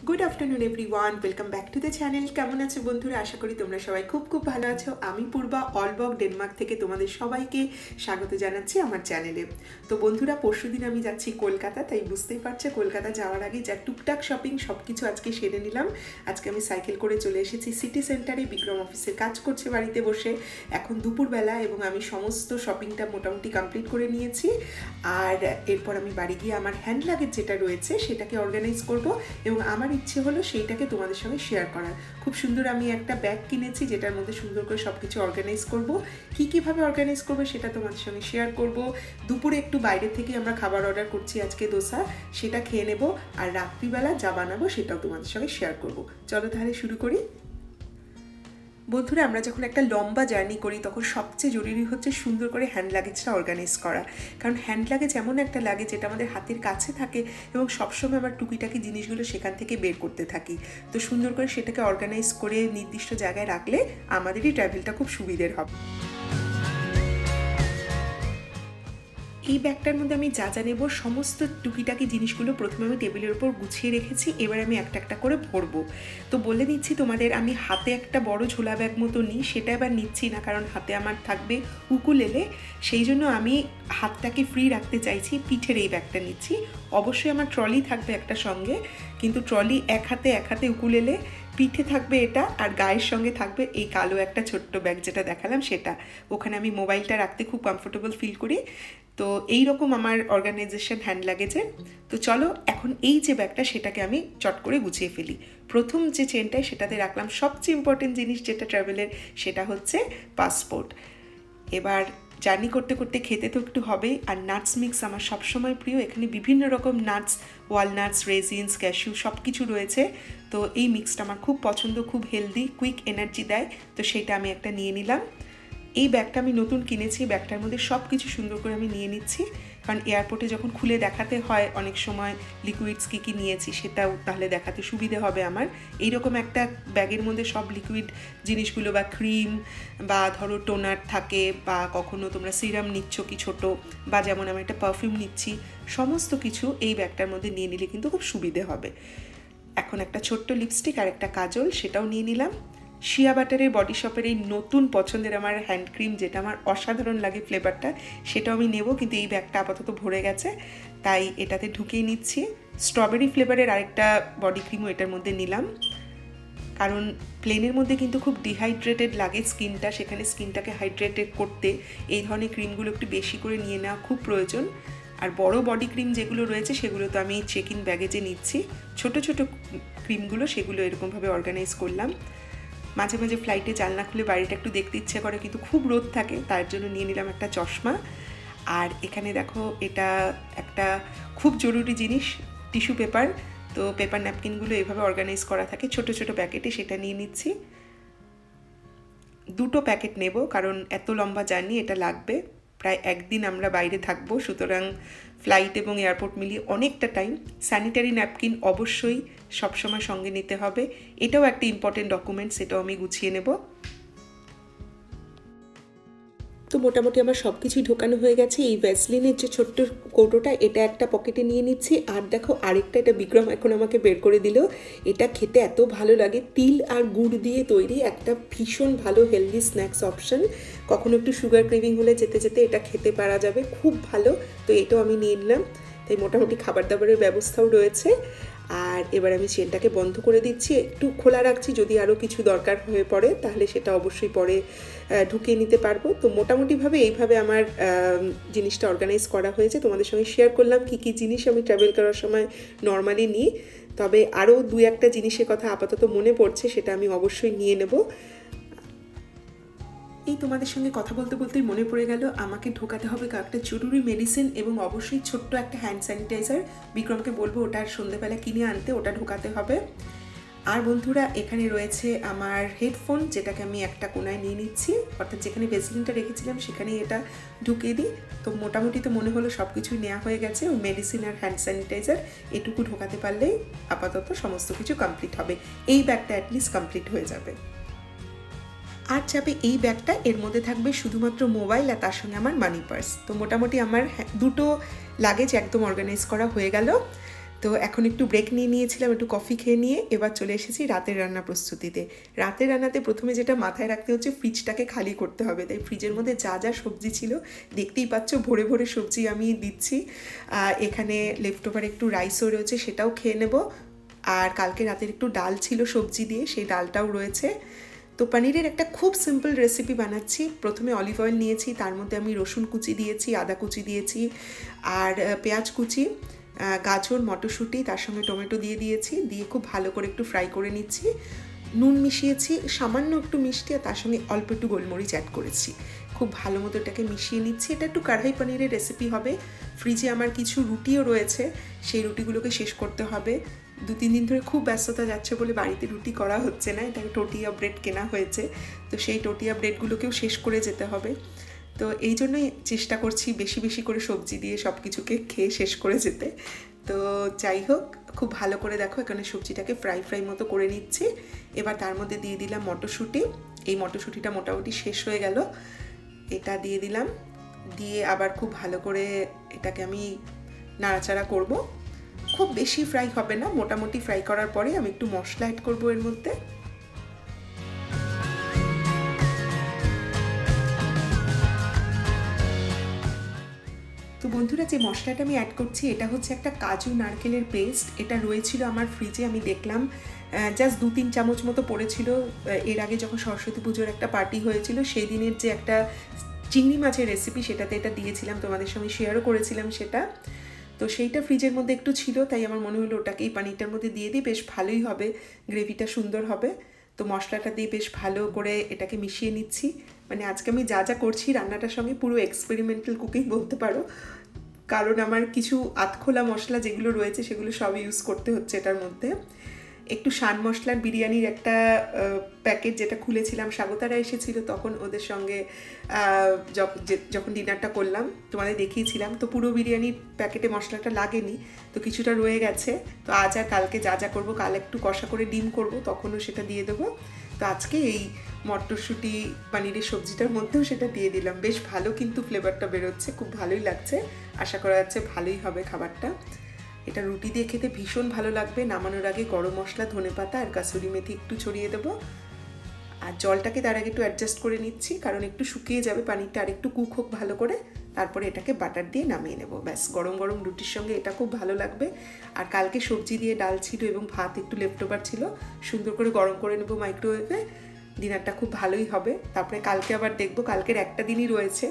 Good afternoon everyone, welcome back to the channel. কেমন আছো বন্ধুরা? আশা করি তোমরা সবাই খুব ভালো আছো। আমি পূর্বা অলবক ডেনমার্ক থেকে তোমাদের সবাইকে স্বাগত জানাচ্ছি আমার চ্যানেলে। তো বন্ধুরা, পরশুদিন আমি যাচ্ছি কলকাতা, তাই বুঝতেই পারছো কলকাতা যাওয়ার আগে যা টুকটাক শপিং সব কিছু আজকে সেরে নিলাম। আজকে আমি সাইকেল করে চলে এসেছি সিটি সেন্টারে। বিক্রম অফিসের কাজ করছে বাড়িতে বসে, এখন দুপুরবেলা, এবং আমি সমস্ত শপিংটা মোটামুটি কমপ্লিট করে নিয়েছি। আর এরপর আমি বাড়ি গিয়ে আমার হ্যান্ড লাগেজ যেটা রয়েছে সেটাকে অর্গানাইজ করব, এবং আমার ইচ্ছে হলো সেইটাকে তোমাদের সঙ্গে শেয়ার করার। খুব সুন্দর আমি একটা ব্যাগ কিনেছি যেটার মধ্যে সুন্দর করে সব কিছু অর্গানাইজ করব। কীভাবে অর্গানাইজ করবো সেটা তোমাদের সঙ্গে শেয়ার করব। দুপুরে একটু বাইরে থেকে আমরা খাবার অর্ডার করছি আজকে, দোসা, সেটা খেয়ে নেব। আর রাত্রিবেলা যা বানাবো সেটাও তোমাদের সঙ্গে শেয়ার করব। চলো তাহলে শুরু করি। বন্ধুরা, আমরা যখন একটা লম্বা জার্নি করি তখন সবচেয়ে জরুরি হচ্ছে সুন্দর করে হ্যান্ড লাগেজটা অর্গানাইজ করা। কারণ হ্যান্ড লাগেজ এমন একটা লাগেজ যেটা আমাদের হাতের কাছে থাকে, এবং সবসময় আমার টুকিটাকি জিনিসগুলো সেখান থেকে বের করতে থাকি। তো সুন্দর করে সেটাকে অর্গানাইজ করে নির্দিষ্ট জায়গায় রাখলে আমাদেরই ট্রাভেলটা খুব সুবিধের হবে। এই ব্যাগটার মধ্যে আমি যা নেব সমস্ত টুকিটাকি জিনিসগুলো প্রথমে আমি টেবিলের উপর গুছিয়ে রেখেছি। এবার আমি একটা একটা করে ভরবো। তো বলে দিচ্ছি তোমাদের, আমি হাতে একটা বড় ঝোলা ব্যাগ মতো নিই, সেটা এবার নিচ্ছি না, কারণ হাতে আমার থাকবে উকুলেলে। সেই জন্য আমি হাতটাকে ফ্রি রাখতে চাইছি, পিঠের এই ব্যাগটা নিচ্ছি। অবশ্যই আমার ট্রলি থাকবে একটা সঙ্গে, কিন্তু ট্রলি এক হাতে উকুলেলে, পিঠে থাকবে এটা, আর গায়ের সঙ্গে থাকবে এই কালো একটা ছোট্ট ব্যাগ যেটা দেখালাম সেটা। ওখানে আমি মোবাইলটা রাখতে খুব কমফোর্টেবল ফিল করি। তো এই রকম আমার অর্গানাইজেশন হ্যান্ড লাগেজের। তো চলো এখন এই যে ব্যাগটা সেটাকে আমি চট করে গুছিয়ে ফেলি। প্রথম যে চেনটায় সেটাতে রাখলাম সবচেয়ে ইম্পর্টেন্ট জিনিস যেটা ট্রাভেলের, সেটা হচ্ছে পাসপোর্ট। এবার জার্নি করতে করতে খেতে তো একটু হবেই, আর নাটস মিক্স আমার সবসময় প্রিয়। এখানে বিভিন্ন রকম নাটস, ওয়ালনাটস, রেজিনস, ক্যাশু সব কিছু রয়েছে। তো এই মিক্সটা আমার খুব পছন্দ, খুব হেলদি, কুইক এনার্জি দেয়। তো সেইটা আমি একটা নিয়ে নিলাম। এই ব্যাগটা আমি নতুন কিনেছি, ব্যাগটার মধ্যে সব কিছু সুন্দর করে আমি নিয়ে নিচ্ছি, কারণ এয়ারপোর্টে যখন খুলে দেখাতে হয় অনেক সময় লিকুইডস কী নিয়েছি সেটাও তাহলে দেখাতে সুবিধে হবে আমার। এইরকম একটা ব্যাগের মধ্যে সব লিকুইড জিনিসগুলো, বা ক্রিম, বা ধরো টোনার থাকে, বা কখনো তোমরা সিরাম নিচ্ছ কি ছোটো, বা যেমন আমি একটা পারফিউম নিচ্ছি, সমস্ত কিছু এই ব্যাগটার মধ্যে নিয়ে নিলে কিন্তু খুব সুবিধে হবে। এখন একটা ছোট্ট লিপস্টিক আর একটা কাজল, সেটাও নিয়ে নিলাম। শিয়া বাটারের বডি শপের এই নতুন পছন্দের আমার হ্যান্ড ক্রিম, যেটা আমার অসাধারণ লাগে ফ্লেভারটা, সেটাও আমি নেব, কিন্তু এই ব্যাগটা আপাতত ভরে গেছে, তাই এটাতে ঢুকিয়ে নিচ্ছি। স্ট্রবেরি ফ্লেভারের আরেকটা বডি ক্রিমও এটার মধ্যে নিলাম, কারণ প্লেনের মধ্যে কিন্তু খুব ডিহাইড্রেটেড লাগে স্কিনটা, সেখানে স্কিনটাকে হাইড্রেটেড করতে এই ধরনের ক্রিমগুলো একটু বেশি করে নিয়ে নেওয়া খুব প্রয়োজন। আর বড় বডি ক্রিম যেগুলো রয়েছে সেগুলো তো আমি চেক ইন ব্যাগেজে নিচ্ছি। ছোট ছোট ক্রিমগুলো সেগুলো এরকমভাবে অর্গানাইজ করলাম। মাঝে মাঝে ফ্লাইটে জানলা খুলে বাইরেটা একটু দেখতে ইচ্ছে করে, কিন্তু খুব রোদ থাকে, তার জন্য নিয়ে নিলাম একটা চশমা। আর এখানে দেখো, এটা একটা খুব জরুরি জিনিস, টিস্যু পেপার। তো পেপার ন্যাপকিনগুলো এভাবে অর্গানাইজ করা থাকে ছোট ছোট প্যাকেটে, সেটা নিয়ে নিচ্ছি। 2টো প্যাকেট নেব, কারণ এত লম্বা জার্নি এটা লাগবে। প্রায় একদিন আমরা বাইরে থাকবো, সুতরাং ফ্লাইট এবং এয়ারপোর্ট মিলিয়ে অনেকটা টাইম। স্যানিটারি ন্যাপকিন অবশ্যই সবসময় সঙ্গে নিতে হবে, এটাও একটা ইম্পর্টেন্ট ডকুমেন্ট, সেটাও আমি গুছিয়ে নেব। তো মোটামুটি আমার সব কিছুই ঢোকানো হয়ে গেছে। এই ভ্যাসলিনের যে ছোট্ট কৌটোটা, এটা একটা পকেটে নিয়ে নিচ্ছি। আর দেখো আরেকটা, এটা বিক্রম এখন আমাকে বের করে দিল। এটা খেতে এত ভালো লাগে, তিল আর গুড় দিয়ে তৈরি একটা ভীষণ ভালো হেলদি স্ন্যাক্স অপশন। কখনো একটু সুগার ক্রেভিং হলে যেতে যেতে এটা খেতে পারা যাবে, খুব ভালো। তো এটাও আমি নিয়ে নিলাম। তাই মোটামুটি খাবার দাবারের ব্যবস্থাও রয়েছে। আর এবার আমি চেনটাকে বন্ধ করে দিচ্ছি, একটু খোলা রাখছি, যদি আরও কিছু দরকার হয়ে পড়ে তাহলে সেটা অবশ্যই পরে ঢুকিয়ে নিতে পারবো। তো মোটামুটিভাবে এইভাবে আমার জিনিসটা অর্গানাইজ করা হয়েছে। তোমাদের সঙ্গে শেয়ার করলাম কী কী জিনিস আমি ট্রাভেল করার সময় নর্মালি নিই। তবে আরও 2-1টা জিনিসের কথা আপাতত মনে পড়ছে, সেটা আমি অবশ্যই নিয়ে নেব। এই তোমাদের সঙ্গে কথা বলতে বলতেই মনে পড়ে গেল, আমাকে ঢোকাতে হবে কয়েকটা জরুরি মেডিসিন, এবং অবশ্যই ছোট্ট একটা হ্যান্ড স্যানিটাইজার। বিক্রমকে বলবো ওটা সন্ধ্যেবেলা কিনে আনতে, ওটা ঢোকাতে হবে। আর বন্ধুরা, এখানে রয়েছে আমার হেডফোন, যেটাকে আমি একটা কোনায় নিয়ে নিচ্ছি, অর্থাৎ যেখানে ভেসলিনটা রেখেছিলাম সেখানেই এটা ঢুকিয়ে দিই। তো মোটামুটি তো মনে হলো সব কিছুই নেওয়া হয়ে গেছে। ও মেডিসিন আর হ্যান্ড স্যানিটাইজার এটুকু ঢোকাতে পারলেই আপাতত সমস্ত কিছু কমপ্লিট হবে। এই ব্যাগটা অ্যাটলিস্ট কমপ্লিট হয়ে যাবে। আর চাপে এই ব্যাগটা, এর মধ্যে থাকবে শুধুমাত্র মোবাইল আর তার সঙ্গে আমার মানি পার্স। তো মোটামুটি আমার 2টো লাগেজ একদম অর্গানাইজ করা হয়ে গেল। তো এখন একটু ব্রেক নিয়ে নিয়েছিলাম, একটু কফি খেয়ে নিয়ে এবার চলে এসেছি রাতের রান্না প্রস্তুতিতে। রাতের রান্নাতে প্রথমে যেটা মাথায় রাখতে হচ্ছে, ফ্রিজটাকে খালি করতে হবে। তাই ফ্রিজের মধ্যে যা যা সবজি ছিল দেখতেই পাচ্ছ, ভরে ভরে সবজি আমি দিচ্ছি। এখানে লেফট ওভার একটু রাইসও রয়েছে, সেটাও খেয়ে নেব। আর কালকে রাতের একটু ডাল ছিল সবজি দিয়ে, সেই ডালটাও রয়েছে। তো পনিরের একটা খুব সিম্পল রেসিপি বানাচ্ছি। প্রথমে অলিভ অয়েল নিয়েছি, তার মধ্যে আমি রসুন কুচি দিয়েছি, আদা কুচি দিয়েছি, আর পেঁয়াজ কুচি, গাজর, মটরশুঁটি, তার সঙ্গে টমেটো দিয়ে দিয়েছি। দিয়ে খুব ভালো করে একটু ফ্রাই করে নিচ্ছি। নুন মিশিয়েছি, সামান্য একটু মিষ্টি, আর তার সঙ্গে অল্প একটু গোলমরিচ অ্যাড করেছি। খুব ভালো মতো এটাকে মিশিয়ে নিচ্ছি। এটা একটু কড়াই পনিরের রেসিপি হবে। ফ্রিজে আমার কিছু রুটিও রয়েছে, সেই রুটিগুলোকে শেষ করতে হবে। 2-3 দিন ধরে খুব ব্যস্ততা যাচ্ছে বলে বাড়িতে রুটি করা হচ্ছে না, এটা টোটিয়া ব্রেড কেনা হয়েছে। তো সেই টোটিয়া ব্রেডগুলোকেও শেষ করে যেতে হবে। তো এই জন্যই চেষ্টা করছি বেশি বেশি করে সবজি দিয়ে সব কিছুকে খেয়ে শেষ করে যেতে। তো যাই হোক, খুব ভালো করে দেখো এখানে সবজিটাকে ফ্রাই ফ্রাই মতো করে নিচ্ছি। এবার তার মধ্যে দিয়ে দিলাম মটরশুঁটি। এই মটরশুঁটিটা মোটামুটি শেষ হয়ে গেল, এটা দিয়ে দিলাম। দিয়ে আবার খুব ভালো করে এটাকে আমি নাড়াচাড়া করব। খুব বেশি ফ্রাই হবে না, মোটামুটি ফ্রাই করার পরে আমি একটু মশলা অ্যাড করবো এর মধ্যে। তো বন্ধুরা, যে মশলাটা আমি অ্যাড করছি এটা হচ্ছে একটা কাজু নারকেলের পেস্ট। এটা রয়েছিল আমার ফ্রিজে, আমি দেখলাম জাস্ট 2-3 চামচ মতো পড়েছিল। এর আগে যখন সরস্বতী পুজোর একটা পার্টি হয়েছিল, সেই দিনের যে একটা চিংড়ি মাছের রেসিপি, সেটাতে এটা দিয়েছিলাম, তোমাদের সঙ্গে শেয়ারও করেছিলাম সেটা। তো সেইটা ফ্রিজের মধ্যে একটু ছিল, তাই আমার মনে হলো ওটাকে এই পানিটার মধ্যে দিয়ে দিই, বেশ ভালোই হবে, গ্রেভিটা সুন্দর হবে। তো মশলাটা দিয়ে বেশ ভালো করে এটাকে মিশিয়ে নিচ্ছি। মানে আজকে আমি যা যা করছি রান্নাটার সঙ্গে পুরো এক্সপেরিমেন্টাল কুকিং বলতে পারো, কারণ আমার কিছু আধখোলা মশলা যেগুলো রয়েছে সেগুলো সব ইউজ করতে হচ্ছে এটার মধ্যে। একটু শান মশলার বিরিয়ানির একটা প্যাকেট যেটা খুলেছিলাম, স্বাগতারা এসেছিল তখন, ওদের সঙ্গে যখন ডিনারটা করলাম তোমাদের দেখিয়েছিলাম। তো পুরো বিরিয়ানির প্যাকেটে মশলাটা লাগেনি, তো কিছুটা রয়ে গেছে। তো আজ আর কালকে যা যা করবো, কাল একটু কষা করে ডিম করব, তখনও সেটা দিয়ে দেবো। তো আজকে এই মটরশুঁটি পনিরের সবজিটার মধ্যেও সেটা দিয়ে দিলাম। বেশ ভালো কিন্তু ফ্লেভারটা বেরোচ্ছে, খুব ভালোই লাগছে। আশা করা যাচ্ছে ভালোই হবে খাবারটা। এটা রুটি দিয়ে খেতে ভীষণ ভালো লাগবে। নামানোর আগে গরম মশলা, ধনেপাতা আর কাসুরি মেথি একটু ছড়িয়ে দেবো। আর জলটাকে তার আগে একটু অ্যাডজাস্ট করে নিচ্ছি, কারণ একটু শুকিয়ে যাবে পানিটা, আর একটু কুক হোক ভালো করে, তারপরে এটাকে বাটার দিয়ে নামিয়ে নেব। ব্যাস, গরম গরম রুটির সঙ্গে এটা খুব ভালো লাগবে। আর কালকে সবজি দিয়ে ডাল ছিল এবং ভাত একটু লেফট ওভার ছিল, সুন্দর করে গরম করে নেব মাইক্রোওয়েভে। ডিনারটা খুব ভালোই হবে। তারপরে কালকে আবার দেখবো, কালকের একটা দিনই রয়েছে,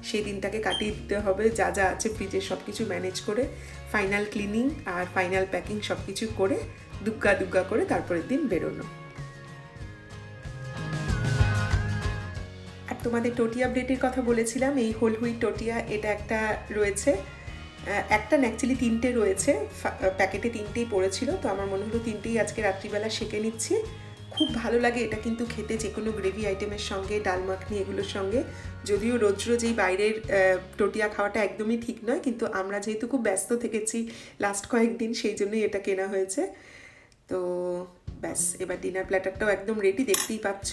সেই দিনটাকে কাটিয়ে দিতে হবে। যা যা আছে ফ্রিজে সব কিছু ম্যানেজ করে, ফাইনাল ক্লিনিং আর ফাইনাল প্যাকিং সব কিছু করে, দুগ্গা দুগ্গা করে তারপরের দিন বেরোনো। আর তোমাদের টোটিয়া ব্রেডের কথা বলেছিলাম, এই হোল হুইট টোটিয়া, এটা একটা রয়েছে, একটা না অ্যাকচুয়ালি 3টে রয়েছে, প্যাকেটে 3টেই পড়েছিল। তো আমার মনে হলো 3টেই আজকে রাত্রিবেলা সেঁকে নিচ্ছি। খুব ভালো লাগে এটা কিন্তু খেতে, যে কোনো গ্রেভি আইটেমের সঙ্গে, ডাল মাখনি এগুলোর সঙ্গে। যদিও রোজ রোজ এই বাইরের টোটিয়া খাওয়াটা একদমই ঠিক নয়, কিন্তু আমরা যেহেতু খুব ব্যস্ত থেকেছি লাস্ট কয়েকদিন, সেই জন্যই এটা কেনা হয়েছে। তো ব্যাস, এবার ডিনার প্ল্যাটারটাও একদম রেডি, দেখতেই পাচ্ছ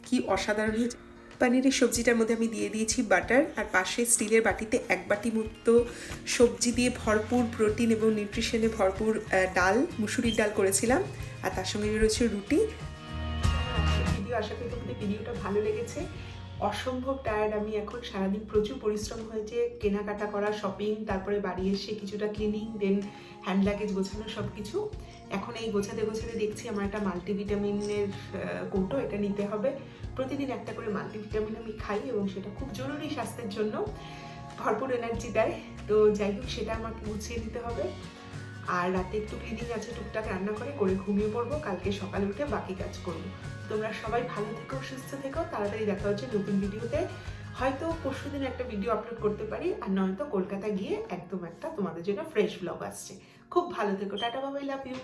কি অসাধারণ হয়েছে। পনিরের সবজিটার মধ্যে আমি দিয়ে দিয়েছি বাটার, আর পাশে স্টিলের বাটিতে 1 বাটি মতো সবজি দিয়ে ভরপুর, প্রোটিন এবং নিউট্রিশনে ভরপুর ডাল, মুসুরির ডাল করেছিলাম, আর তার সঙ্গে রয়েছে রুটি। আশা করি তোমাদের ভিডিওটা ভালো লেগেছে। অসম্ভব টায়ার্ড আমি এখন, সারাদিন প্রচুর পরিশ্রম হয়েছে, কেনাকাটা করা, শপিং, তারপরে বাড়ি এসে কিছুটা ক্লিনিং, দেন হ্যান্ড লাগেজ গোছানো, সব কিছু। এখন এই গোছাতে গোছাতে দেখছি আমার একটা মাল্টিভিটামিনের কৌটো, এটা নিতে হবে। প্রতিদিন একটা করে মাল্টিভিটামিন আমি খাই, এবং সেটা খুব জরুরি স্বাস্থ্যের জন্য, ভরপুর এনার্জি দেয়। তো যাই হোক, সেটা আমাকে গুছিয়ে নিতে হবে। আর রাতে একটু ক্লিনিং আছে, টুকটাক রান্না করে ঘুমিয়ে পড়বো, কালকে সকালে উঠে বাকি কাজ করবো। তোমরা সবাই ভালো থেকো, সুস্থ থেকো। তাড়াতাড়ি দেখা হচ্ছে নতুন ভিডিওতে। হয়তো পরশুদিন একটা ভিডিও আপলোড করতে পারি, আর নয়তো কলকাতা গিয়ে একদম একটা তোমাদের জন্য ফ্রেশ ব্লগ আসছে। খুব ভালো থেকো, টাটা, বাবাই, লাভ ইউ।